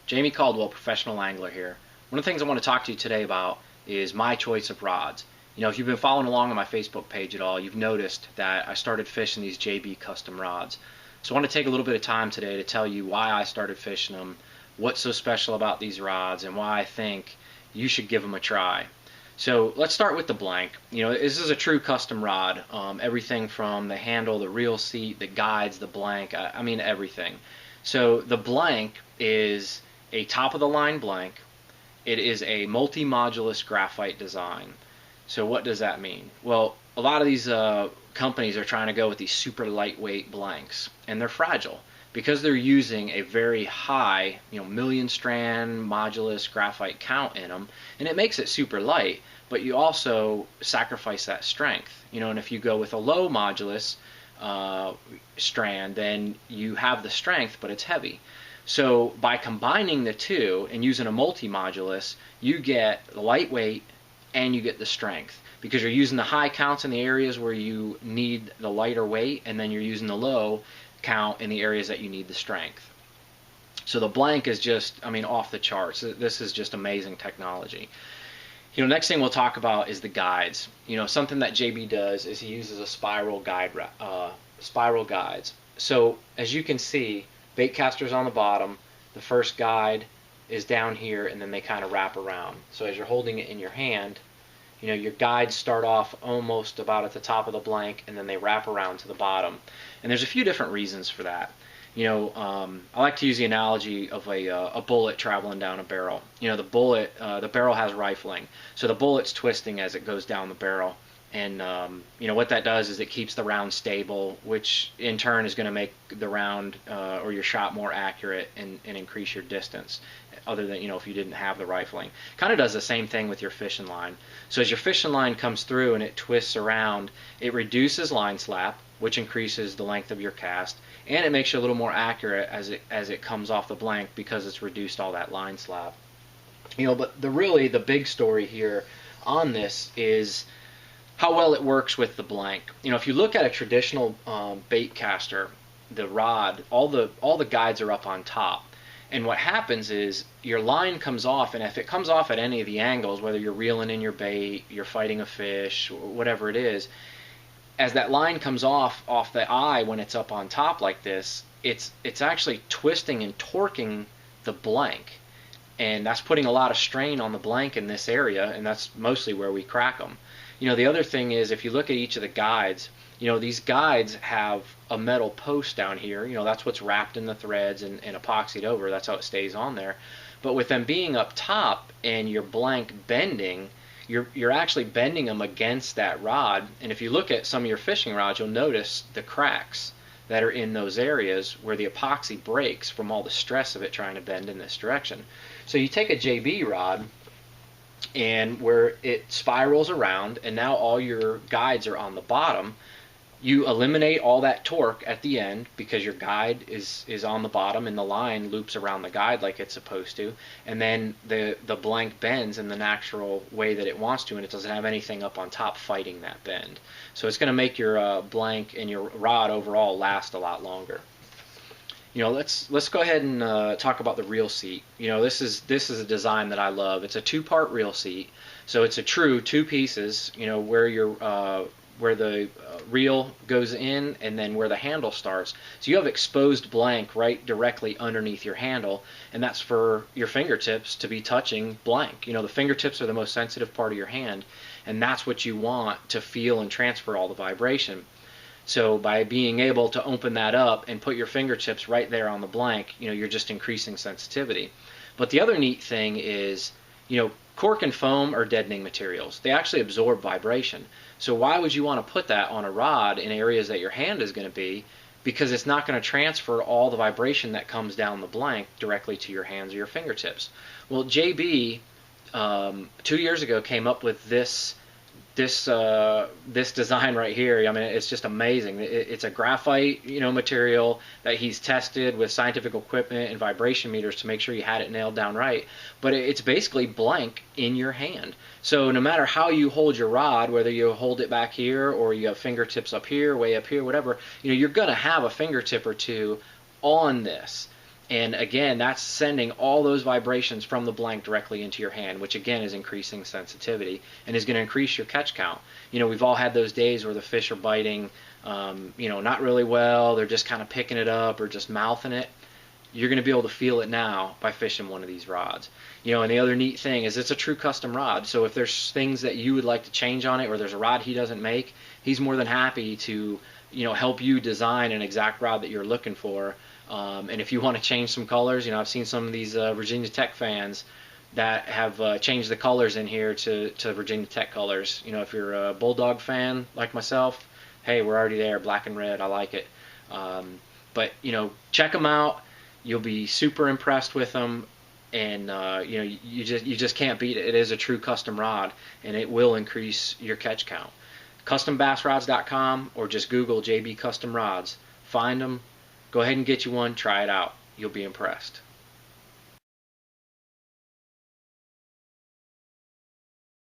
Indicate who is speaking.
Speaker 1: Jamie Caldwell, professional angler here. One of the things I want to talk to you today about is my choice of rods. If you've been following along on my Facebook page at all, you've noticed that I started fishing these JB custom rods. So I want to take a little bit of time today to tell you why I started fishing them, what's so special about these rods, and why I think you should give them a try. So let's start with the blank. This is a true custom rod. Everything from the handle, the reel seat, the guides, the blank, I mean everything. So the blank is a top-of-the-line blank. It is a multi-modulus graphite design. So what does that mean? Well, a lot of these companies are trying to go with these super lightweight blanks, and they're fragile because they're using a very high, million strand modulus graphite count in them, and it makes it super light, but you also sacrifice that strength. And if you go with a low modulus strand, then you have the strength, but it's heavy. So by combining the two and using a multi-modulus, you get the lightweight and you get the strength, because you're using the high counts in the areas where you need the lighter weight, and then you're using the low count in the areas that you need the strength. So the blank is just, off the charts. This is just amazing technology. Next thing we'll talk about is the guides. Something that JB does is he uses a spiral guides. So as you can see, bait caster's on the bottom, the first guide is down here, and then they kind of wrap around. So as you're holding it in your hand, your guides start off almost about at the top of the blank, and then they wrap around to the bottom. And there's a few different reasons for that. I like to use the analogy of a bullet traveling down a barrel. The barrel has rifling, so the bullet's twisting as it goes down the barrel. And what that does is it keeps the round stable, which in turn is going to make the round or your shot more accurate and increase your distance, other than if you didn't have the rifling. Kind of does the same thing with your fishing line. So as your fishing line comes through and it twists around, it reduces line slap, which increases the length of your cast, and it makes you a little more accurate as it comes off the blank, because it's reduced all that line slap. But the big story here on this is how well it works with the blank. If you look at a traditional bait caster, the rod, all the guides are up on top, and what happens is your line comes off, and if it comes off at any of the angles, whether you're reeling in your bait, you're fighting a fish, whatever it is, as that line comes off the eye when it's up on top like this, it's actually twisting and torquing the blank, and that's putting a lot of strain on the blank in this area, and that's mostly where we crack them. The other thing is, if you look at each of the guides, these guides have a metal post down here. That's what's wrapped in the threads and epoxied over. That's how it stays on there. But with them being up top and your blank bending, you're actually bending them against that rod. And if you look at some of your fishing rods, you'll notice the cracks that are in those areas where the epoxy breaks from all the stress of it trying to bend in this direction. So you take a JB rod, and where it spirals around, and now all your guides are on the bottom, you eliminate all that torque at the end, because your guide is on the bottom and the line loops around the guide like it's supposed to, and then the blank bends in the natural way that it wants to, and it doesn't have anything up on top fighting that bend. So it's going to make your blank and your rod overall last a lot longer. Let's go ahead and talk about the reel seat. This is a design that I love. It's a two-part reel seat, so it's a true two pieces. Where the reel goes in, and then where the handle starts. So you have exposed blank right directly underneath your handle, and that's for your fingertips to be touching blank. The fingertips are the most sensitive part of your hand, and that's what you want to feel and transfer all the vibration. So by being able to open that up and put your fingertips right there on the blank, you're just increasing sensitivity. But the other neat thing is, cork and foam are deadening materials. They actually absorb vibration. So why would you want to put that on a rod in areas that your hand is going to be? Because it's not going to transfer all the vibration that comes down the blank directly to your hands or your fingertips. Well, JB 2 years ago came up with this design right here. It's just amazing. It's a graphite material that he's tested with scientific equipment and vibration meters to make sure you had it nailed down right, but it's basically blank in your hand. So no matter how you hold your rod, whether you hold it back here or you have fingertips up here, way up here, whatever, you're gonna have a fingertip or two on this. And again, that's sending all those vibrations from the blank directly into your hand, which again is increasing sensitivity and is going to increase your catch count. We've all had those days where the fish are biting, not really well. They're just kind of picking it up or just mouthing it. You're going to be able to feel it now by fishing one of these rods. And the other neat thing is it's a true custom rod. So if there's things that you would like to change on it, or there's a rod he doesn't make, he's more than happy to, help you design an exact rod that you're looking for. And if you want to change some colors, I've seen some of these Virginia Tech fans that have changed the colors in here to Virginia Tech colors. If you're a Bulldog fan like myself, hey, we're already there, black and red. I like it. But check them out. You'll be super impressed with them, and you just can't beat it. It is a true custom rod, and it will increase your catch count. CustomBassRods.com, or just Google JB Custom Rods. Find them. Go ahead and get you one. Try it out. You'll be impressed.